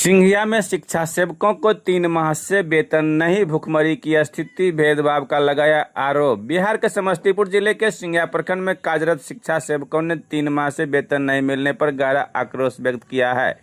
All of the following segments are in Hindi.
सिंघिया में शिक्षा सेवकों को 3 माह से वेतन नहीं, भुखमरी की स्थिति, भेदभाव का लगाया आरोप। बिहार के समस्तीपुर जिले के सिंघिया प्रखंड में कार्यरत शिक्षा सेवकों ने 3 माह से वेतन नहीं मिलने पर गहरा आक्रोश व्यक्त किया है।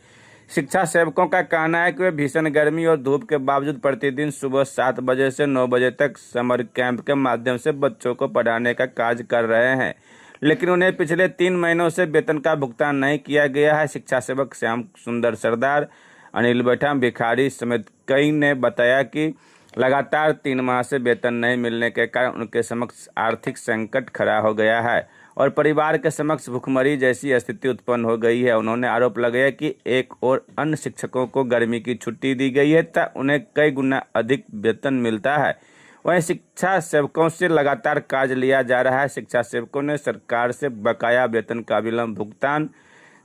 शिक्षा सेवकों का कहना है कि वे भीषण गर्मी और धूप के बावजूद प्रतिदिन सुबह 7 बजे से 9 बजे तक समर कैंप के माध्यम से बच्चों को पढ़ाने का कार्य कर रहे हैं, लेकिन उन्हें पिछले 3 महीनों से वेतन का भुगतान नहीं किया गया है। शिक्षा सेवक श्याम सुंदर सरदार, अनिल बैठा, भिखारी समेत कई ने बताया कि लगातार 3 माह से वेतन नहीं मिलने के कारण उनके समक्ष आर्थिक संकट खड़ा हो गया है और परिवार के समक्ष भुखमरी जैसी स्थिति उत्पन्न हो गई है। उन्होंने आरोप लगाया कि एक और अन्य शिक्षकों को गर्मी की छुट्टी दी गई है तथा उन्हें कई गुना अधिक वेतन मिलता है। वहीं शिक्षा सेवकों से लगातार कार्य लिया जा रहा है। शिक्षा सेवकों ने सरकार से बकाया वेतन का विलंब भुगतान,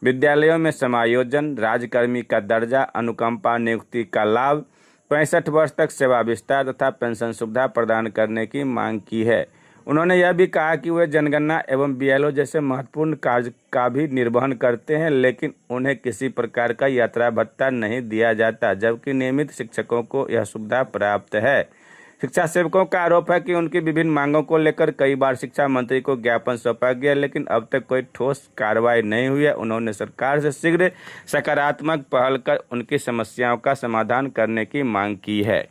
विद्यालयों में समायोजन, राज्यकर्मी का दर्जा, अनुकंपा नियुक्ति का लाभ, 65 वर्ष तक सेवा विस्तार तथा पेंशन सुविधा प्रदान करने की मांग की है। उन्होंने यह भी कहा कि वे जनगणना एवं बीएलओ जैसे महत्वपूर्ण कार्य का भी निर्वहन करते हैं, लेकिन उन्हें किसी प्रकार का यात्रा भत्ता नहीं दिया जाता, जबकि नियमित शिक्षकों को यह सुविधा प्राप्त है। शिक्षा सेवकों का आरोप है कि उनकी विभिन्न मांगों को लेकर कई बार शिक्षा मंत्री को ज्ञापन सौंपा गया, लेकिन अब तक कोई ठोस कार्रवाई नहीं हुई है। उन्होंने सरकार से शीघ्र सकारात्मक पहल कर उनकी समस्याओं का समाधान करने की मांग की है।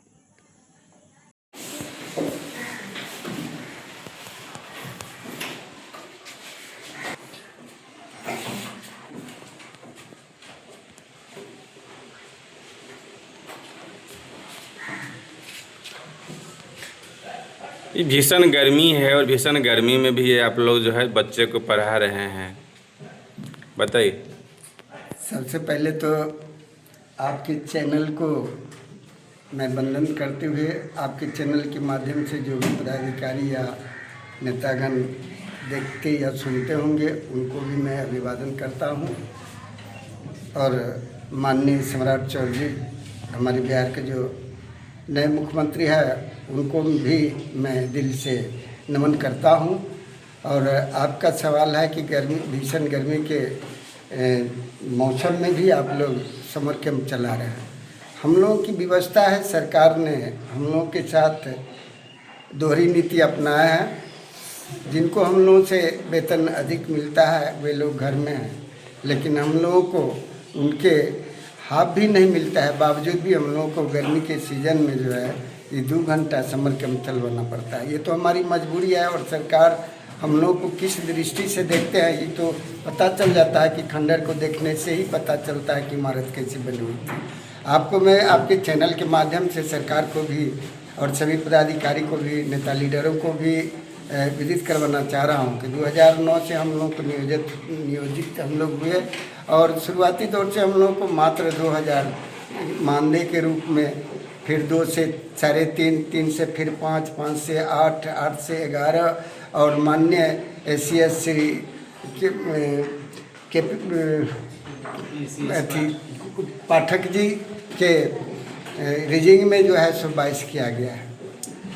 ये भीषण गर्मी है और भीषण गर्मी में भी आप लोग जो है बच्चे को पढ़ा रहे हैं, बताइए। सबसे पहले तो आपके चैनल को मैं वंदन करते हुए आपके चैनल के माध्यम से जो भी पदाधिकारी या नेतागण देखते या सुनते होंगे उनको भी मैं अभिवादन करता हूं। और माननीय सम्राट चौधरी हमारे बिहार के जो नए मुख्यमंत्री है उनको भी मैं दिल से नमन करता हूं। और आपका सवाल है कि भीषण गर्मी के मौसम में भी आप लोग समर कैंप चला रहे हैं। हम लोगों की व्यवस्था है, सरकार ने हम लोगों के साथ दोहरी नीति अपनाया है। जिनको हम लोगों से वेतन अधिक मिलता है वे लोग घर में हैं, लेकिन हम लोगों को उनके हाफ भी नहीं मिलता है, बावजूद भी हम लोगों को गर्मी के सीज़न में जो है ये 2 घंटा समर कैंप चलवाना पड़ता है। ये तो हमारी मजबूरी है और सरकार हम लोग को किस दृष्टि से देखते हैं ये तो पता चल जाता है कि खंडर को देखने से ही पता चलता है कि इमारत कैसी बनी हुई थी। आपको मैं आपके चैनल के माध्यम से सरकार को भी और सभी पदाधिकारी को भी, नेता लीडरों को भी विदित करवाना चाह रहा हूँ कि 2009 से हम लोग को नियोजित हम लोग हुए और शुरुआती दौर से हम लोग को मात्र 2000 मानदेय के रूप में, फिर 2 से 3.5, 3 से फिर 5, 5 से 8, 8 से 11 और माननीय SC/SC के पाठक जी के रिजिंग में जो है सो 22 किया गया है।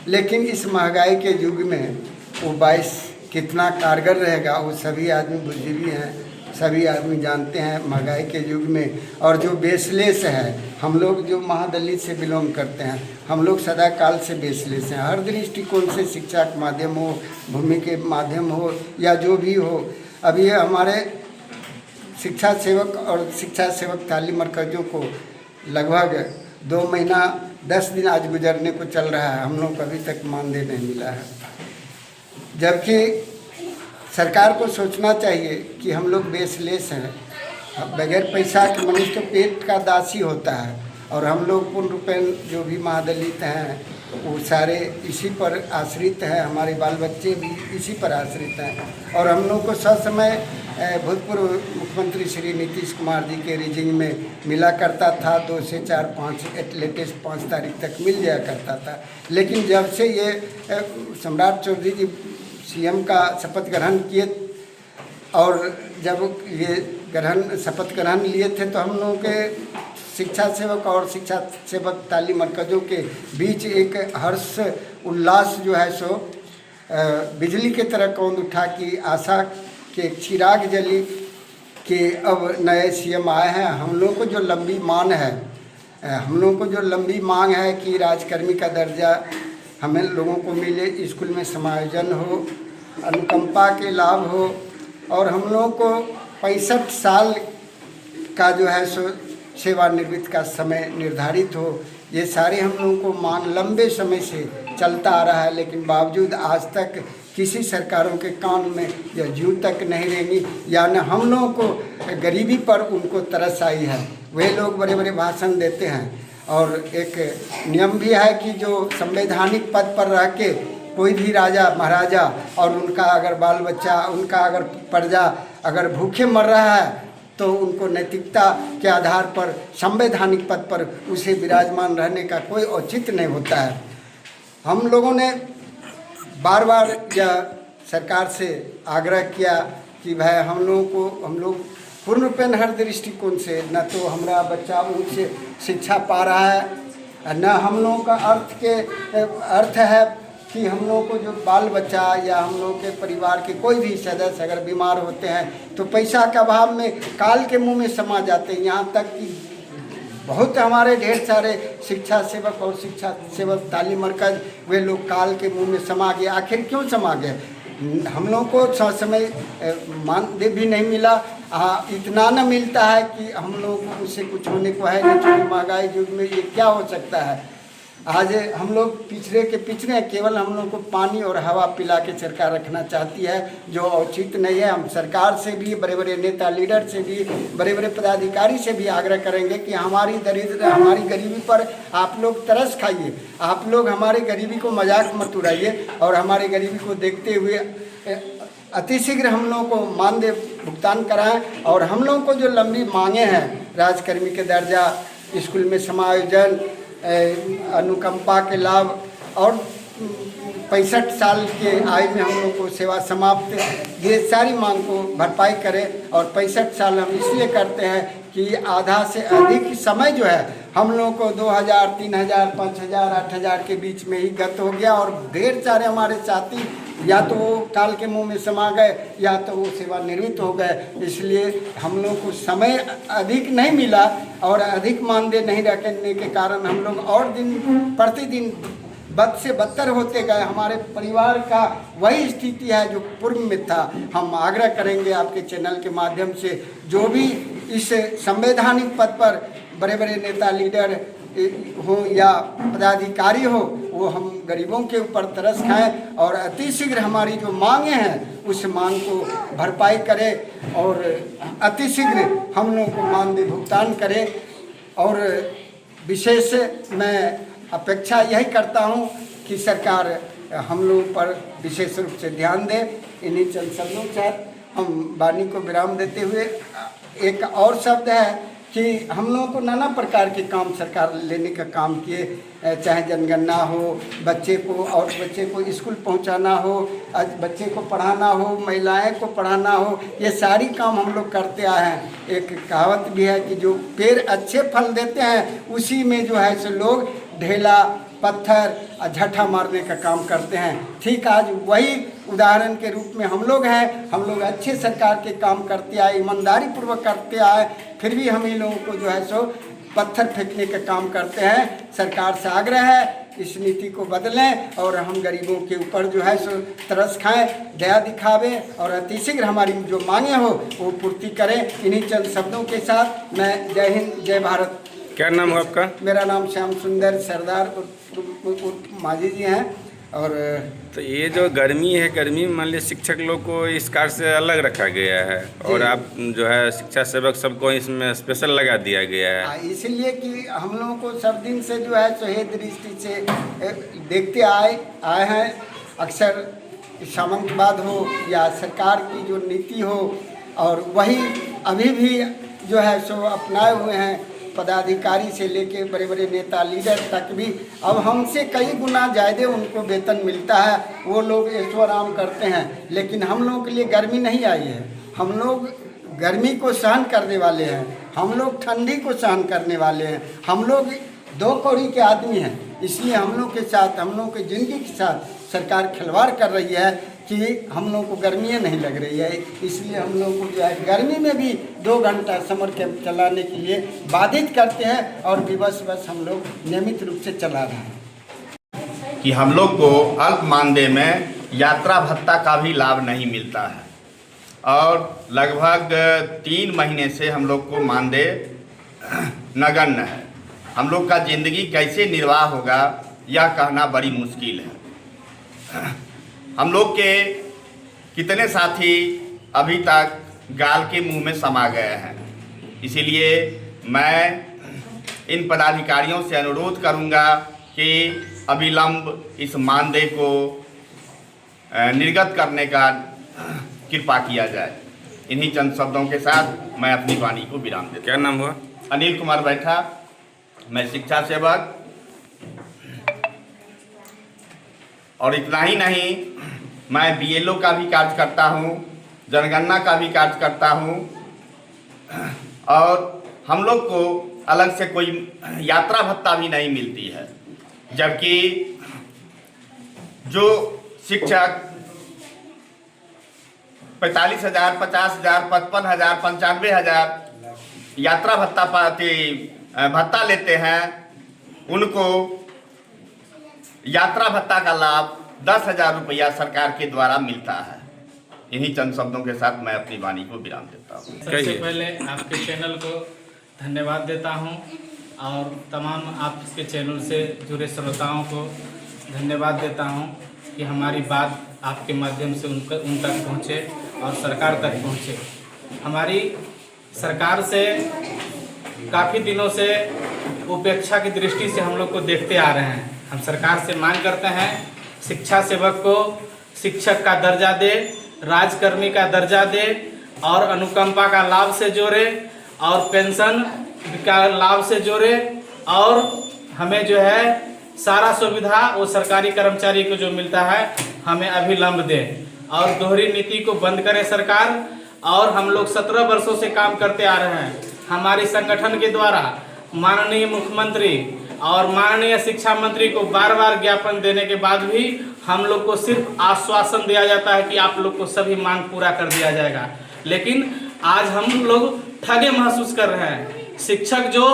लेकिन इस महंगाई के युग में वो 22 कितना कारगर रहेगा वो सभी आदमी बुद्धिजीवी हैं, सभी आदमी जानते हैं। महंगाई के युग में और जो बेसलेस है, हम लोग जो महादलित से बिलोंग करते हैं, हम लोग सदा काल से बेसलेस हैं। हर दृष्टिकोण से, शिक्षा के माध्यम हो, भूमि के माध्यम हो या जो भी हो, अभी हमारे शिक्षा सेवक और शिक्षा सेवक तालीम मरकज़ों को लगभग 2 महीना 10 दिन आज गुजरने को चल रहा है, हम लोग को अभी तक मानदेय नहीं मिला है। जबकि सरकार को सोचना चाहिए कि हम लोग बेसलेस हैं, बगैर पैसा के मनुष्य तो पेट का दासी होता है और हम लोग पूर्ण रूपेण जो भी महादलित हैं वो सारे इसी पर आश्रित हैं, हमारे बाल बच्चे भी इसी पर आश्रित हैं। और हम लोग को ससमय भूतपूर्व मुख्यमंत्री श्री नीतीश कुमार जी के रिजिंग में मिला करता था, 2 से 4, 5 लेटेस्ट 5 तारीख तक मिल जाया करता था। लेकिन जब से ये सम्राट चौधरी जी CM का शपथ ग्रहण किए और जब ये शपथ ग्रहण लिए थे तो हम लोगों के शिक्षा सेवक और शिक्षा सेवक तालीम मरकज़ों के बीच एक हर्ष उल्लास जो है सो बिजली की तरह कौंध उठा की आशा के चिराग जली कि अब नए CM आए हैं। हम लोग को जो लंबी मान है हम लोगों को जो लंबी मांग है कि राजकर्मी का दर्जा हमें लोगों को मिले, स्कूल में समायोजन हो, अनुकंपा के लाभ हो, और हम लोगों को 65 साल का जो है सो सेवानिवृत्त का समय निर्धारित हो। ये सारे हम लोगों को मांग लंबे समय से चलता आ रहा है, लेकिन बावजूद आज तक किसी सरकारों के कान में यह जूं तक नहीं रेंगी, यानी हम लोगों को गरीबी पर उनको तरस आई है। वे लोग बड़े बड़े भाषण देते हैं, और एक नियम भी है कि जो संवैधानिक पद पर रह के कोई भी राजा महाराजा और उनका अगर बाल बच्चा, उनका अगर प्रजा अगर भूखे मर रहा है तो उनको नैतिकता के आधार पर संवैधानिक पद पर उसे विराजमान रहने का कोई औचित्य नहीं होता है। हम लोगों ने बार बार यह सरकार से आग्रह किया कि भाई हम लोग पूर्ण रूपेण हर दृष्टिकोण से न तो हमारा बच्चा उनसे शिक्षा पा रहा है, न हम लोगों का अर्थ है कि हम लोगों को जो बाल बच्चा या हम लोग के परिवार के कोई भी सदस्य अगर बीमार होते हैं तो पैसा के अभाव में काल के मुंह में समा जाते हैं। यहाँ तक कि बहुत हमारे ढेर सारे शिक्षा सेवक और शिक्षा सेवक तालीम मरकज वे लोग काल के मुंह में समा गए। आखिर क्यों समा गए? हम लोग को समय मानदेय भी नहीं मिला, इतना न मिलता है कि हम लोग को उससे कुछ होने को है नहीं, क्योंकि महंगाई युग में ये क्या हो सकता है। आज हम लोग पिछड़े के पिछड़े, केवल हम लोग को पानी और हवा पिला के सरकार रखना चाहती है, जो औचित नहीं है। हम सरकार से भी, बड़े बड़े नेता लीडर से भी, बड़े बड़े पदाधिकारी से भी आग्रह करेंगे कि हमारी गरीबी पर आप लोग तरस खाइए, आप लोग हमारी गरीबी को मजाक मत उड़ाइए, और हमारी गरीबी को देखते हुए अतिशीघ्र हम लोगों को मानदेय भुगतान कराएं। और हम लोगों को जो लंबी मांगे हैं, राजकर्मी के दर्जा, स्कूल में समायोजन, अनुकंपा के लाभ, और 65 साल के आयु में हम लोग को सेवा समाप्त, ये सारी मांग को भरपाई करें। और 65 साल हम इसलिए करते हैं कि आधा से अधिक समय जो है हम लोगों को 2000, 3000, 5000, 8000 के बीच में ही गत हो गया, और ढेर सारे हमारे साथी या तो वो काल के मुंह में समा गए या तो वो सेवानिवृत्त हो गए। इसलिए हम लोग को समय अधिक नहीं मिला, और अधिक मानदेय नहीं रखने के कारण हम लोग और दिन प्रतिदिन बद से बदतर होते गए। हमारे परिवार का वही स्थिति है जो पूर्व में था। हम आग्रह करेंगे आपके चैनल के माध्यम से, जो भी इस संवैधानिक पद पर बड़े बड़े नेता लीडर हो या पदाधिकारी हो, वो हम गरीबों के ऊपर तरस खाएं, और अतिशीघ्र हमारी जो मांगे हैं उस मांग को भरपाई करें, और अतिशीघ्र हम लोगों को मानदेय भुगतान करें। और विशेष मैं अपेक्षा यही करता हूँ कि सरकार हम लोगों पर विशेष रूप से ध्यान दे। इन्हीं चंद शब्दों के साथ हम वाणी को विराम देते हुए, एक और शब्द है कि हम लोगों को नाना प्रकार के काम सरकार लेने का काम किए, चाहे जनगणना हो, बच्चे को स्कूल पहुंचाना हो, बच्चे को पढ़ाना हो, महिलाएं को पढ़ाना हो, ये सारी काम हम लोग करते आए हैं। एक कहावत भी है कि जो पेड़ अच्छे फल देते हैं उसी में जो है सो लोग ढेला पत्थर झट्ठा मारने का काम करते हैं। ठीक आज वही उदाहरण के रूप में हम लोग हैं। हम लोग अच्छे सरकार के काम करते आए, ईमानदारी पूर्वक करते आए, फिर भी हम इन लोगों को जो है सो पत्थर फेंकने का काम करते हैं। सरकार से आग्रह है इस नीति को बदलें, और हम गरीबों के ऊपर जो है सो तरस खाएं, दया दिखावें, और अतिशीघ्र हमारी जो मांगे हो वो पूर्ति करें। इन्हीं चंद शब्दों के साथ मैं जय हिंद, जय भारत। क्या नाम है आपका? मेरा नाम श्याम सुंदर सरदार माझी जी हैं। और तो ये जो गर्मी है, गर्मी में मान लीजिए शिक्षक लोग को इस कार्य से अलग रखा गया है, और आप जो है शिक्षा सेवक सबको इसमें स्पेशल लगा दिया गया है, इसलिए कि हम लोगों को सब दिन से जो है सही दृष्टि से देखते आए हैं। अक्सर सामंतवाद हो या सरकार की जो नीति हो, और वही अभी भी जो है सो अपनाए हुए हैं, पदाधिकारी से लेके बड़े बड़े नेता लीडर तक भी। अब हमसे कई गुना ज़्यादा उनको वेतन मिलता है, वो लोग ऐशो आराम करते हैं, लेकिन हम लोगों के लिए गर्मी नहीं आई है। हम लोग गर्मी को सहन करने वाले हैं, हम लोग ठंडी को सहन करने वाले हैं, हम लोग दो कौड़ी के आदमी हैं। इसलिए हम लोग के साथ, हम लोग की ज़िंदगी के साथ सरकार खिलवाड़ कर रही है कि हम लोग को गर्मियाँ नहीं लग रही है, इसलिए हम लोग को जो है गर्मी में भी 2 घंटा समर कैंप चलाने के लिए बाधित करते हैं और विवश हम लोग नियमित रूप से चला रहे हैं। कि हम लोग को अल्प मानदेय में यात्रा भत्ता का भी लाभ नहीं मिलता है और लगभग 3 महीने से हम लोग को मानदेय नगण्य है। हम लोग का ज़िंदगी कैसे निर्वाह होगा यह कहना बड़ी मुश्किल है। हम लोग के कितने साथी अभी तक गाल के मुंह में समा गए हैं, इसीलिए मैं इन पदाधिकारियों से अनुरोध करूंगा कि अविलंब इस मानदेय को निर्गत करने का कृपा किया जाए। इन्हीं चंद शब्दों के साथ मैं अपनी वाणी को विराम देता हूं। क्या नाम हुआ? अनिल कुमार बैठा, मैं शिक्षा सेवक। और इतना ही नहीं, मैं BLO का भी कार्य करता हूँ, जनगणना का भी कार्य करता हूँ और हम लोग को अलग से कोई यात्रा भत्ता भी नहीं मिलती है, जबकि जो शिक्षक 45,000, 50,000, 55,000, 95,000 यात्रा भत्ता लेते हैं, उनको यात्रा भत्ता का लाभ 10,000 रुपया सरकार के द्वारा मिलता है। इन्हीं चंद शब्दों के साथ मैं अपनी वाणी को विराम देता हूँ। सबसे पहले आपके चैनल को धन्यवाद देता हूँ और तमाम आपके चैनल से जुड़े श्रोताओं को धन्यवाद देता हूँ कि हमारी बात आपके माध्यम से उन तक पहुँचे और सरकार तक पहुँचे। हमारी सरकार से काफ़ी दिनों से उपेक्षा की दृष्टि से हम लोग को देखते आ रहे हैं। हम सरकार से मांग करते हैं शिक्षा सेवक को शिक्षक का दर्जा दे, राजकर्मी का दर्जा दे और अनुकंपा का लाभ से जोड़े और पेंशन का लाभ से जोड़े और हमें जो है सारा सुविधा वो सरकारी कर्मचारी को जो मिलता है हमें अभिलंब दे और दोहरी नीति को बंद करे सरकार। और हम लोग 17 वर्षों से काम करते आ रहे हैं। हमारे संगठन के द्वारा माननीय मुख्यमंत्री और माननीय शिक्षा मंत्री को बार बार ज्ञापन देने के बाद भी हम लोग को सिर्फ आश्वासन दिया जाता है कि आप लोग को सभी मांग पूरा कर दिया जाएगा, लेकिन आज हम लोग ठगे महसूस कर रहे हैं। शिक्षक जो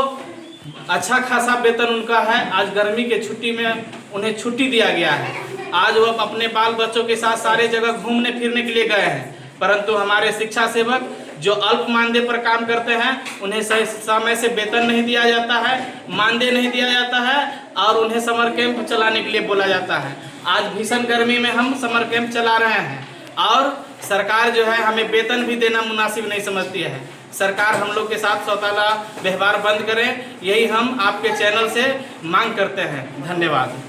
अच्छा खासा वेतन उनका है, आज गर्मी के छुट्टी में उन्हें छुट्टी दिया गया है। आज वो अपने बाल बच्चों के साथ सारे जगह घूमने फिरने के लिए गए हैं, परंतु हमारे शिक्षा सेवक जो अल्प मानदेय पर काम करते हैं उन्हें सही समय से वेतन नहीं दिया जाता है, मानदेय नहीं दिया जाता है और उन्हें समर कैंप चलाने के लिए बोला जाता है। आज भीषण गर्मी में हम समर कैंप चला रहे हैं और सरकार जो है हमें वेतन भी देना मुनासिब नहीं समझती है। सरकार हम लोग के साथ सौतेला व्यवहार बंद करे, यही हम आपके चैनल से मांग करते हैं। धन्यवाद।